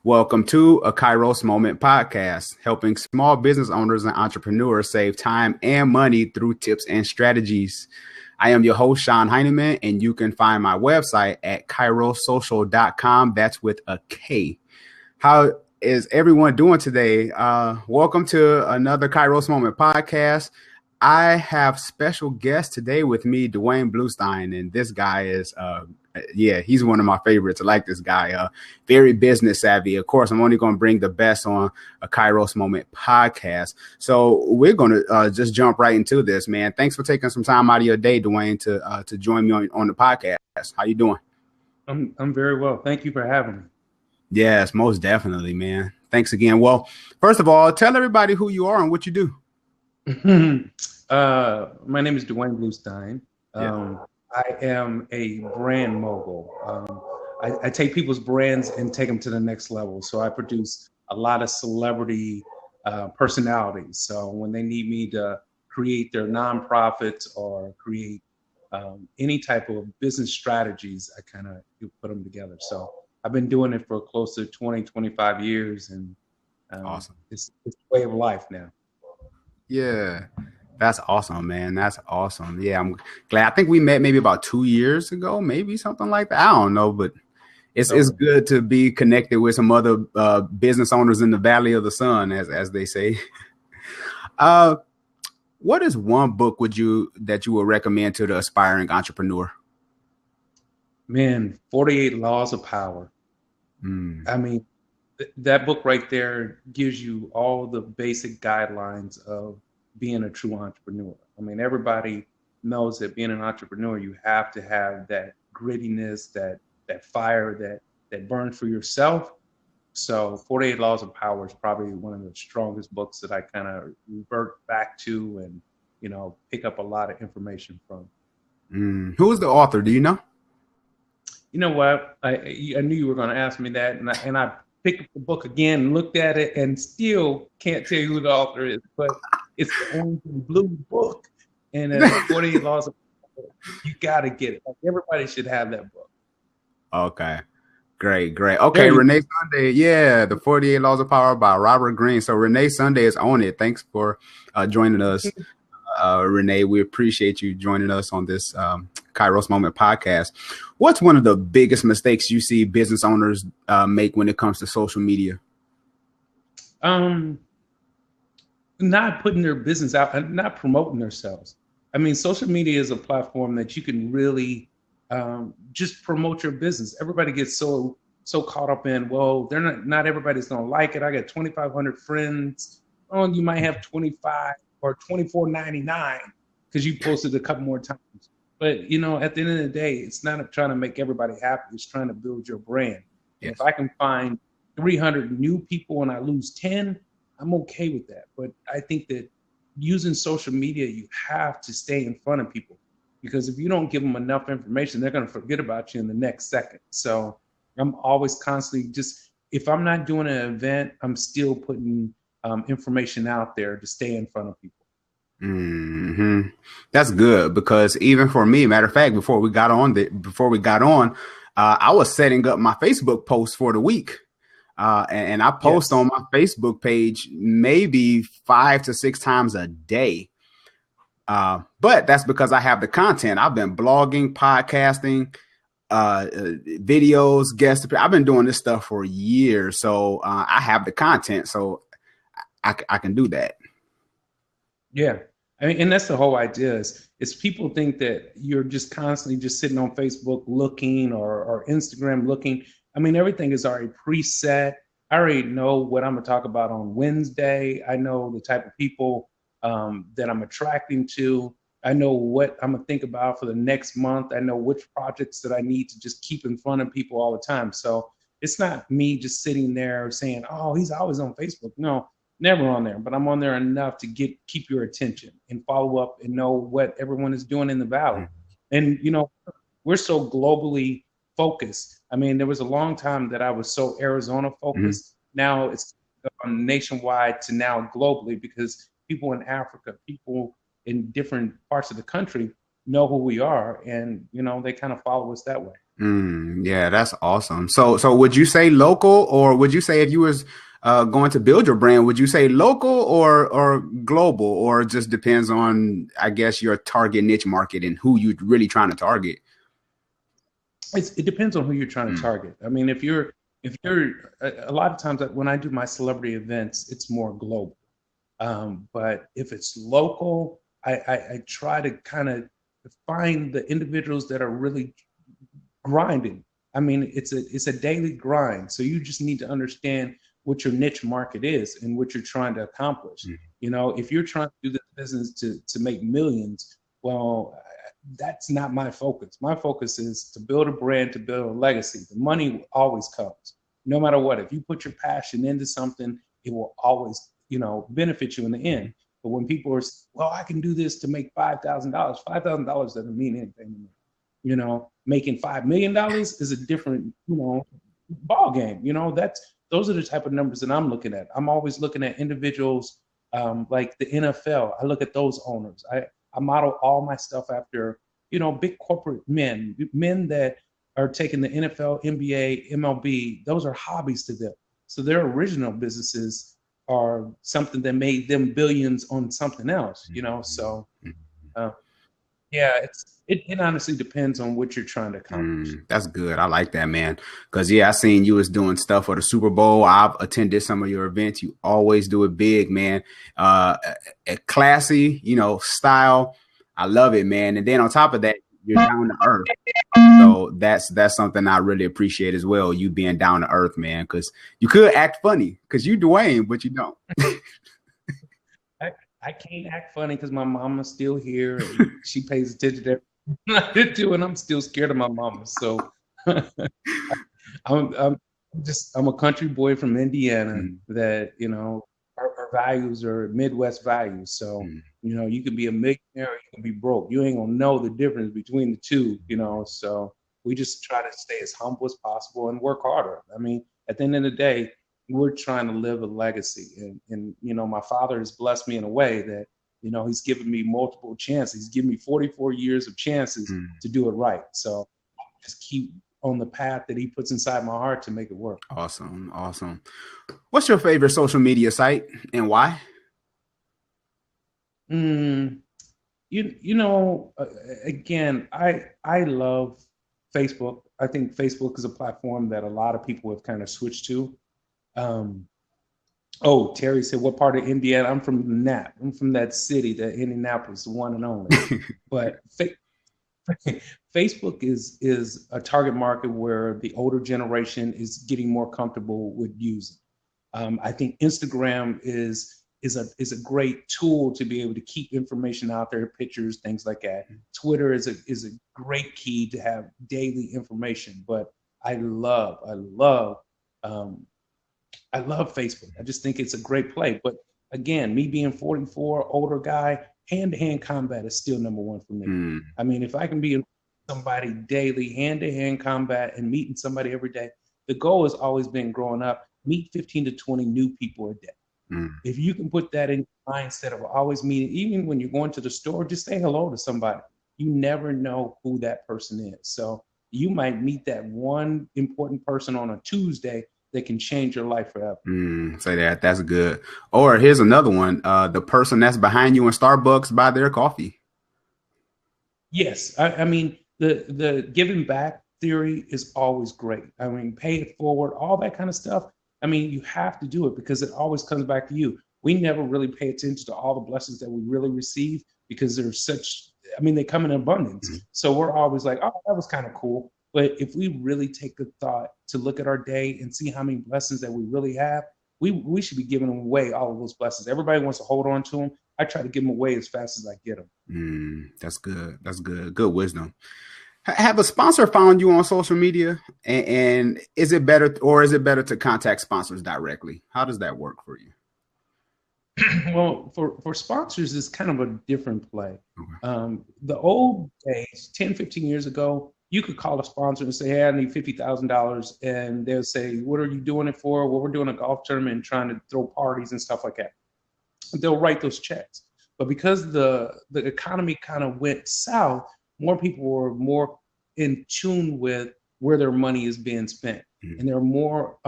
Welcome to a Kairos Moment podcast, helping small business owners and entrepreneurs save time and money through tips and strategies. I am your host, Sean Heineman, and you can find my website at kairosocial.com. That's with a K. How is everyone doing today? Welcome to another Kairos Moment podcast. I have special guest today with me, Duane Bluestein, and this guy is he's one of my favorites. I like this guy. Very business savvy. Of course, I'm only going to bring the best on a Kairos Moment podcast. So we're going to just jump right into this, man. Thanks for taking some time out of your day, Duane, to join me on the podcast. How you doing? I'm very well. Thank you for having me. Yes, most definitely, man. Thanks again. Well, first of all, tell everybody who you are and what you do. My name is Duane Bluestein. I am a brand mogul. I take people's brands and take them to the next level. So I produce a lot of celebrity personalities. So when they need me to create their nonprofits or create any type of business strategies, I kind of put them together. So I've been doing it for close to 20, 25 years, and awesome. It's a way of life now. Yeah. That's awesome, man. That's awesome. Yeah, I'm glad. I think we met maybe about 2 years ago, maybe something like that. I don't know, but it's good to be connected with some other business owners in the Valley of the Sun, as they say. What is one book that you would recommend to the aspiring entrepreneur? Man, 48 Laws of Power. I mean, that book right there gives you all the basic guidelines of being a true entrepreneur. I mean, everybody knows that being an entrepreneur, you have to have that grittiness, that fire that burns for yourself. So 48 Laws of Power is probably one of the strongest books that I kind of revert back to and, pick up a lot of information from. Who is the author? Do you know? You know what? I knew you were going to ask me that, and I picked up the book again, looked at it, and still can't tell you who the author is, but it's the only blue book, and 48 Laws of Power. You got to get it. Like, everybody should have that book. Okay, great. Okay, Renee Sunday, the 48 Laws of Power by Robert Greene. So Renee Sunday is on it. Thanks for joining us, Renee. We appreciate you joining us on this Kairos Moment podcast. What's one of the biggest mistakes you see business owners make when it comes to social media? Not putting their business out and not promoting themselves. I mean, social media is a platform that you can really just promote your business. Everybody gets so caught up in, well, they're not everybody's going to like it. I got 2,500 friends. Oh, you might have 25 or 24.99 because you posted a couple more times. But, at the end of the day, it's not trying to make everybody happy. It's trying to build your brand. Yes. If I can find 300 new people and I lose 10, I'm okay with that. But I think that using social media, you have to stay in front of people, because if you don't give them enough information, they're going to forget about you in the next second. So I'm always constantly if I'm not doing an event, I'm still putting information out there to stay in front of people. Mm-hmm. That's good, because even for me, matter of fact, before we got on, I was setting up my Facebook post for the week. And I post on my Facebook page maybe 5 to 6 times a day. But that's because I have the content. I've been blogging, podcasting, videos, guest. I've been doing this stuff for years. So I have the content. So I can do that. Yeah. I mean, and that's the whole idea is people think that you're just constantly just sitting on Facebook looking or Instagram looking. I mean, everything is already preset. I already know what I'm going to talk about on Wednesday. I know the type of people that I'm attracting to. I know what I'm going to think about for the next month. I know which projects that I need to just keep in front of people all the time. So it's not me just sitting there saying, oh, he's always on Facebook. No, never on there. But I'm on there enough to keep your attention and follow up and know what everyone is doing in the Valley. And, we're so globally focused. I mean, there was a long time that I was so Arizona focused. Mm-hmm. Now it's nationwide to now globally, because people in Africa, people in different parts of the country know who we are, and they kind of follow us that way. Yeah, that's awesome. So would you say local, or would you say if you was going to build your brand, would you say local or global, or it just depends on, I guess, your target niche market and who you really trying to target? It depends on who you're trying to Mm, target. I mean, if you're a lot of times when I do my celebrity events, it's more global. But if it's local, I try to kind of find the individuals that are really grinding. I mean, it's a daily grind. So you just need to understand what your niche market is and what you're trying to accomplish. mm, You know, if you're trying to do this business to make millions, well, that's not my focus. My focus is to build a brand, to build a legacy. The money always comes, no matter what. If you put your passion into something, it will always, benefit you in the end. mm. But when people are, well, I can do this to make $5,000. $5,000 doesn't mean anything to me. Making $5 million is a different, ball game. Those are the type of numbers that I'm looking at. I'm always looking at individuals like the NFL. I look at those owners. I model all my stuff after, big corporate men that are taking the NFL, NBA, MLB. Those are hobbies to them. So their original businesses are something that made them billions on something else, So uh, yeah, it honestly depends on what you're trying to accomplish. That's good. I like that, man. Cause yeah, I seen you was doing stuff for the Super Bowl. I've attended some of your events. You always do it big, man. A classy, style. I love it, man. And then on top of that, you're down to earth. So that's something I really appreciate as well. You being down to earth, man. Cause you could act funny, cause you Duane, but you don't. I, I can't act funny because my mama's still here and she pays attention to everything I do, and I'm still scared of my mama. So I'm I'm a country boy from Indiana Mm, that, our values are Midwest values. So, mm. you can be a millionaire or you can be broke. You ain't gonna know the difference between the two. So we just try to stay as humble as possible and work harder. I mean, at the end of the day, we're trying to live a legacy. And my father has blessed me in a way that, he's given me multiple chances. He's given me 44 years of chances Mm. to do it right. So just keep on the path that he puts inside my heart to make it work. Awesome. Awesome. What's your favorite social media site and why? Mm, again, I love Facebook. I think Facebook is a platform that a lot of people have kind of switched to. Um, oh, Terry said, "What part of Indiana?" I'm from Nap. I'm from that city, that Indianapolis, the one and only. But Facebook is a target market where the older generation is getting more comfortable with using. I think Instagram is a great tool to be able to keep information out there, pictures, things like that. Twitter is a great key to have daily information. But um, I love Facebook. I just think it's a great play. But again, me being 44, older guy, hand-to-hand combat is still number one for me. Mm, I mean, if I can be in somebody daily, hand-to-hand combat, and meeting somebody every day, the goal has always been growing up, meet 15 to 20 new people a day. mm. If you can put that in your mindset of always meeting, even when you're going to the store, just say hello to somebody. You never know who that person is. So you might meet that one important person on a Tuesday that can change your life forever. Say that. That's good. Or here's another one. The person that's behind you in Starbucks buy their coffee. Yes, I mean the giving back theory is always great. I mean, pay it forward, all that kind of stuff. I mean, you have to do it because it always comes back to you. We never really pay attention to all the blessings that we really receive because they're such. I mean, they come in abundance. Mhm. So we're always like, oh, that was kind of cool. But if we really take the thought to look at our day and see how many blessings that we really have, we should be giving away all of those blessings. Everybody wants to hold on to them. I try to give them away as fast as I get them. That's good. That's good. Good wisdom. Have a sponsor found you on social media? And is it better to contact sponsors directly? How does that work for you? Well, for sponsors, it's kind of a different play. Okay. The old days, 10, 15 years ago, you could call a sponsor and say, hey, I need $50,000. And they'll say, what are you doing it for? Well, we're doing a golf tournament and trying to throw parties and stuff like that. They'll write those checks. But because the economy kind of went south, more people were more in tune with where their money is being spent. Mm. And they're more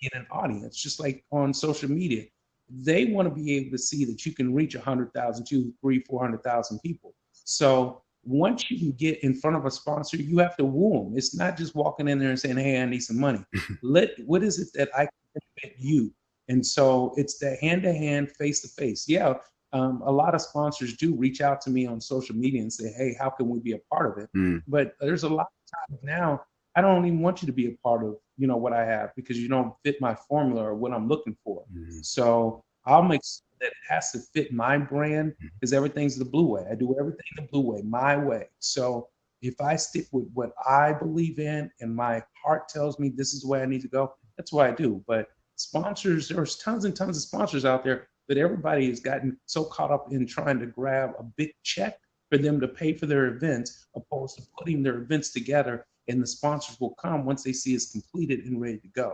get an audience, just like on social media. They want to be able to see that you can reach 100,000, 200,000, 300,000, 400,000 people. So once you can get in front of a sponsor, you have to woo them. It's not just walking in there and saying, "Hey, I need some money." What is it that I can benefit you? And so it's the hand-to-hand, face-to-face. Yeah, a lot of sponsors do reach out to me on social media and say, "Hey, how can we be a part of it?" Mm. But there's a lot of times now I don't even want you to be a part of, what I have, because you don't fit my formula or what I'm looking for. Mm. So I'll make sure that it has to fit my brand, because everything's the blue way. I do everything the blue way, my way. So if I stick with what I believe in and my heart tells me this is the way I need to go, that's what I do. But sponsors, there's tons and tons of sponsors out there, but everybody has gotten so caught up in trying to grab a big check for them to pay for their events, opposed to putting their events together, and the sponsors will come once they see it's completed and ready to go.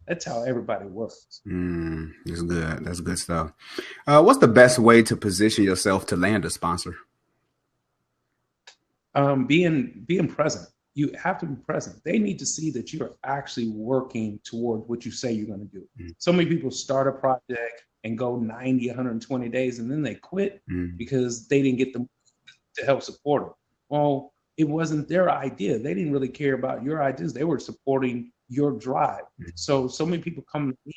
That's how everybody works. That's good. That's good stuff. What's the best way to position yourself to land a sponsor? Being present. You have to be present. They need to see that you are actually working toward what you say you're going to do. So many people start a project and go 90, 120 days, and then they quit because they didn't get them to help support them. Well, it wasn't their idea. They didn't really care about your ideas. They were supporting your drive. So many people come to me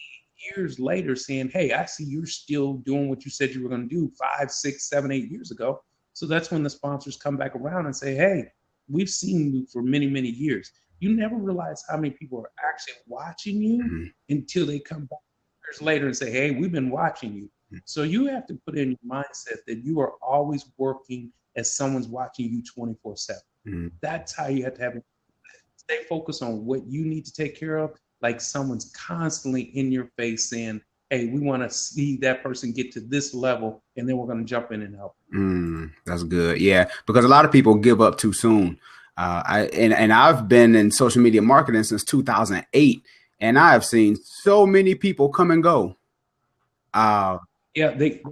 years later saying, "Hey, I see you're still doing what you said you were going to do 5, 6, 7, 8 years ago." So that's when the sponsors come back around and say, "Hey, we've seen you for many, many years." You never realize how many people are actually watching you until they come back years later and say, "Hey, we've been watching you." So you have to put in your mindset that you are always working as someone's watching you 24/7. That's how you have to have it. Stay focused on what you need to take care of, like someone's constantly in your face saying, "Hey, we want to see that person get to this level, and then we're going to jump in and help." That's good. Yeah, because a lot of people give up too soon. I've been in social media marketing since 2008, and I have seen so many people come and go. They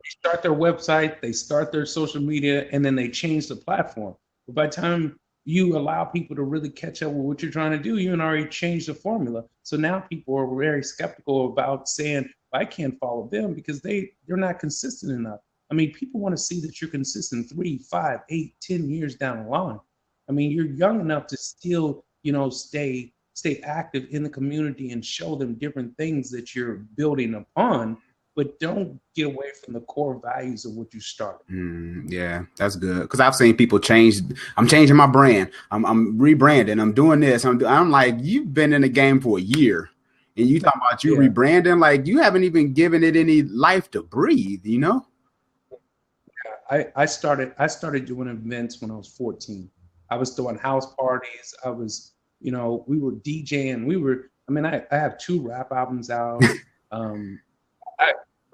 start their website, they start their social media, and then they change the platform. But by the time you allow people to really catch up with what you're trying to do, you already changed the formula. So now people are very skeptical about saying, "I can't follow them," because they're not consistent enough. I mean, people want to see that you're consistent 3, 5, 8, 10 years down the line. I mean, you're young enough to still, stay active in the community and show them different things that you're building upon, but don't get away from the core values of what you started. Yeah, that's good. Because I've seen people change. I'm changing my brand. I'm rebranding. I'm doing this. I'm like, you've been in the game for a year, and you talking about you rebranding? Like, you haven't even given it any life to breathe. Yeah, I started doing events when I was 14. I was throwing house parties. I was, we were DJing. I have 2 rap albums out.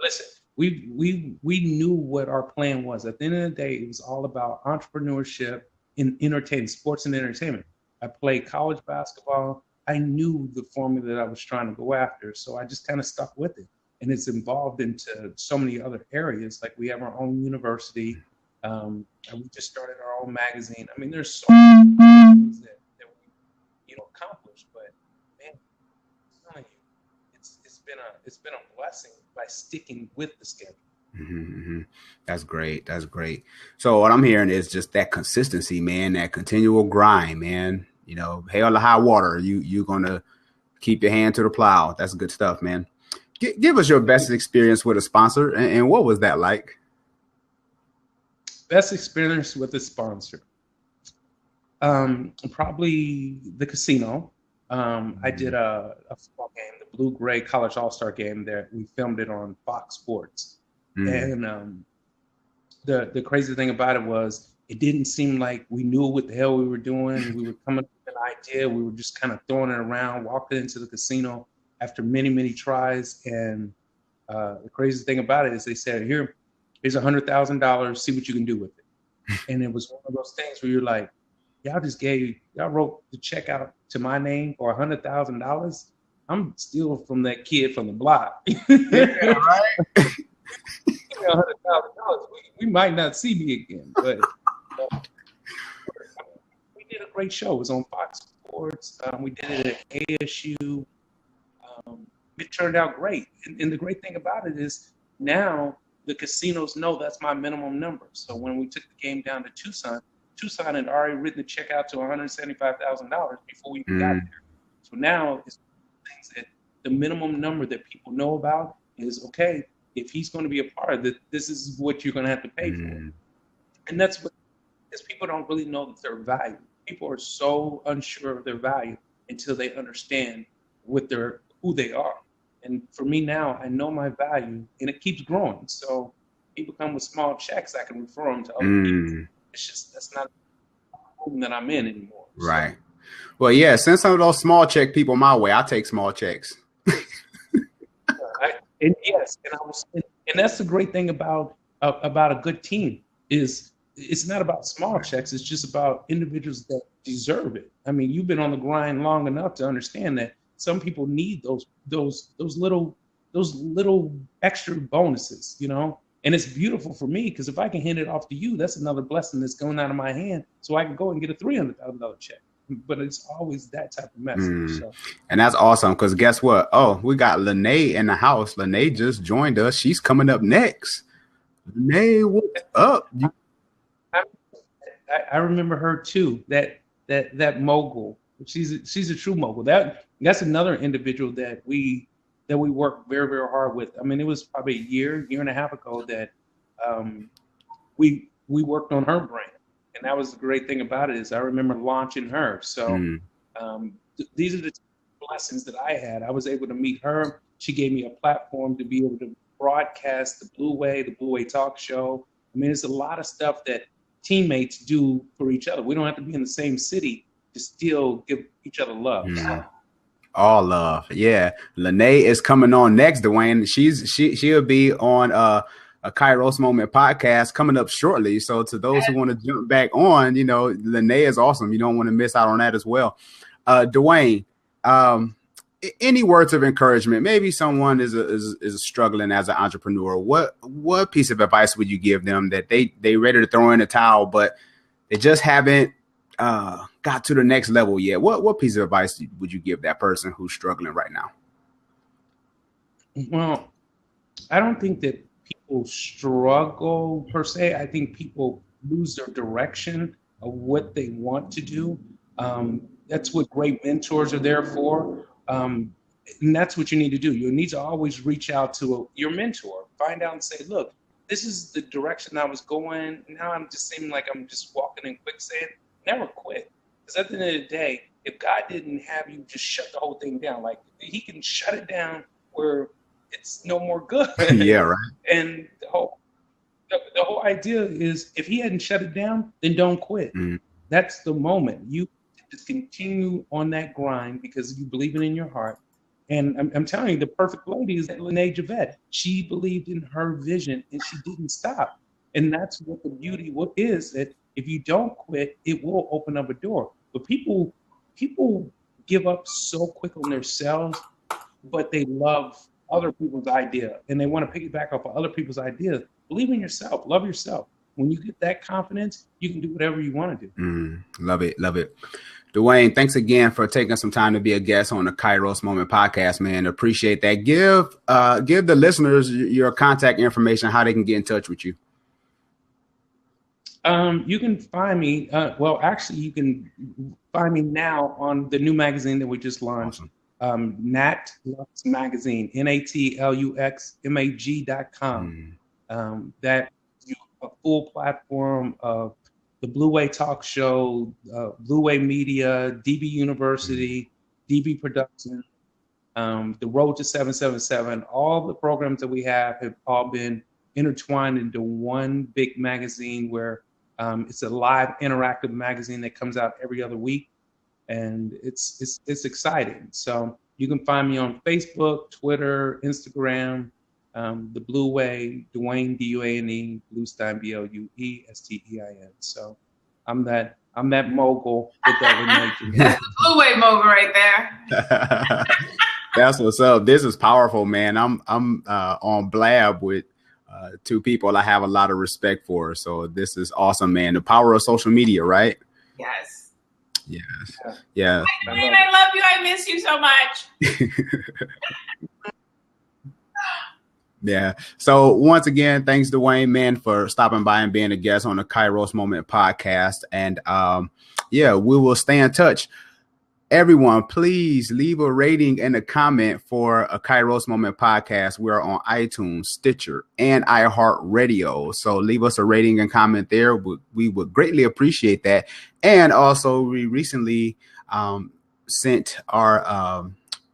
Listen, we knew what our plan was. At the end of the day, it was all about entrepreneurship in entertainment, sports and entertainment. I played college basketball. I knew the formula that I was trying to go after, so I just kind of stuck with it. And it's evolved into so many other areas. Like, we have our own university. And we just started our own magazine. I mean, there's so many things that we accomplished. But man, I'm telling you, it's been a blessing by sticking with the schedule. That's great. That's great. So what I'm hearing is just that consistency, man, that continual grind, man. Hell to high water. You're gonna keep your hand to the plow. That's good stuff, man. Give us your best experience with a sponsor, and what was that like? Best experience with a sponsor. Probably the casino. I did a football game, the Blue Gray College All-Star game there. We filmed it on Fox Sports. And the crazy thing about it was, it didn't seem like we knew what the hell we were doing. We were coming up with an idea. We were just kind of throwing it around, walking into the casino after many, many tries. And the crazy thing about it is, they said, here's $100,000. See what you can do with it. And it was one of those things where you're like, y'all wrote the check out to my name for $100,000. I'm still from that kid from the block. Yeah, right. $100,000. We might not see me again, but we did a great show. It was on Fox airports. We did it at ASU. It turned out great. And the great thing about it is now the casinos know that's my minimum number. So when we took the game down to Tucson had already written the check out to $175,000 before we even got there. So now it's things that the minimum number that people know about is, okay, if he's going to be a part of it, this is what you're going to have to pay for. And that's what, because people don't really know that their value. People are so unsure of their value until they understand who they are. And for me now, I know my value, and it keeps growing. So people come with small checks, I can refer them to other people. It's just, that's not the room that I'm in anymore. Right. So, well, yeah, send some of those small check people my way. I take small checks. And that's the great thing about a good team is it's not about small checks. It's just about individuals that deserve it. I mean, you've been on the grind long enough to understand that some people need those little extra bonuses, you know. And it's beautiful for me because if I can hand it off to you, that's another blessing that's going out of my hand, so I can go and get a $300,000 check. But it's always that type of message. So. And that's awesome because guess what? Oh, we got Lene in the house. Lene just joined us. She's coming up next. Lene, what's up? I remember her too. That mogul. She's a true mogul. That's another individual that we worked very, very hard with. I mean, it was probably a year and a half ago that we worked on her brand. And that was the great thing about it is I remember launching her. So these are the blessings that I had. I was able to meet her. She gave me a platform to be able to broadcast the Blue Way Talk Show. I mean, it's a lot of stuff that teammates do for each other. We don't have to be in the same city to still give each other love. All love. Yeah. Lene is coming on next, Duane. She'll be on a Kairos Moment podcast coming up shortly. So to those who want to jump back on, you know, Lene is awesome. You don't want to miss out on that as well. Duane, any words of encouragement? Maybe someone is struggling as an entrepreneur. What piece of advice would you give them that they ready to throw in the towel, but they just haven't got to the next level yet? What piece of advice would you give that person who's struggling right now? Well, I don't think that people struggle per se. I think people lose their direction of what they want to do. That's what great mentors are there for. And that's what you need to do. You need to always reach out to your mentor, find out and say, look, this is the direction I was going. Now I'm just seeming like I'm just walking in quicksand. Never quit. Because at the end of the day, if God didn't have you just shut the whole thing down, like he can shut it down where it's no more good. Yeah, right. And the whole idea is if he hadn't shut it down, then don't quit. That's the moment. You just continue on that grind because you believe it in your heart. And I'm telling you, the perfect lady is Lene Javette. She believed in her vision and she didn't stop. And that's what the beauty is, that if you don't quit, it will open up a door. But people give up so quick on themselves, but they love other people's idea and they want to piggyback off of other people's ideas. Believe in yourself. Love yourself. When you get that confidence, you can do whatever you want to do. Love it. Love it. Duane, thanks again for taking some time to be a guest on the Kairos Moment podcast, man. Appreciate that. Give the listeners your contact information, how they can get in touch with you. You can find me. You can find me now on the new magazine that we just launched. Awesome. Nat Lux Magazine, NATLUXMAG.com. That is a full platform of the Blue Way Talk Show, Blue Way Media, DB University, DB Production, the Road to 777. All the programs that we have all been intertwined into one big magazine where it's a live interactive magazine that comes out every other week. And it's exciting. So you can find me on Facebook, Twitter, Instagram, the Blue Way, Duane, Duane, Bluestein, Bluestein. So I'm that mogul with that religion. That's the Blue Way mogul right there. That's what's up. This is powerful, man. I'm on Blab with two people I have a lot of respect for. So this is awesome, man. The power of social media, right? Yes. Yes. Yeah. Hi, Duane, I love you. I miss you so much. Yeah. So once again, thanks Duane, man, for stopping by and being a guest on the Kairos Moment podcast. And yeah, we will stay in touch. Everyone, please leave a rating and a comment for a Kairos Moment podcast. We're on iTunes, Stitcher, and iHeartRadio. So leave us a rating and comment there. We would greatly appreciate that. And also, we recently sent our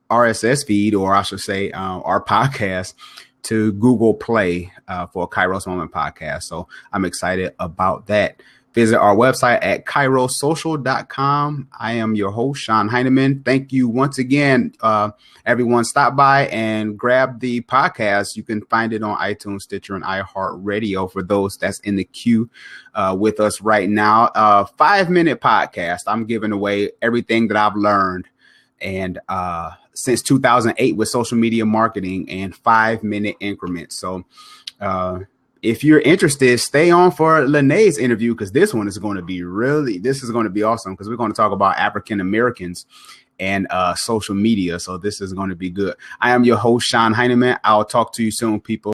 RSS feed, or I should say our podcast, to Google Play for a Kairos Moment podcast. So I'm excited about that. Visit our website at kairosocial.com. I am your host, Sean Heineman. Thank you once again. Everyone, stop by and grab the podcast. You can find it on iTunes, Stitcher, and iHeartRadio for those that's in the queue with us right now. 5-minute podcast. I'm giving away everything that I've learned and since 2008 with social media marketing in 5-minute increments. So if you're interested, stay on for Lene's interview, because this one is going to be awesome, because we're going to talk about African Americans and social media. So this is going to be good. I am your host, Sean Heineman. I'll talk to you soon, people.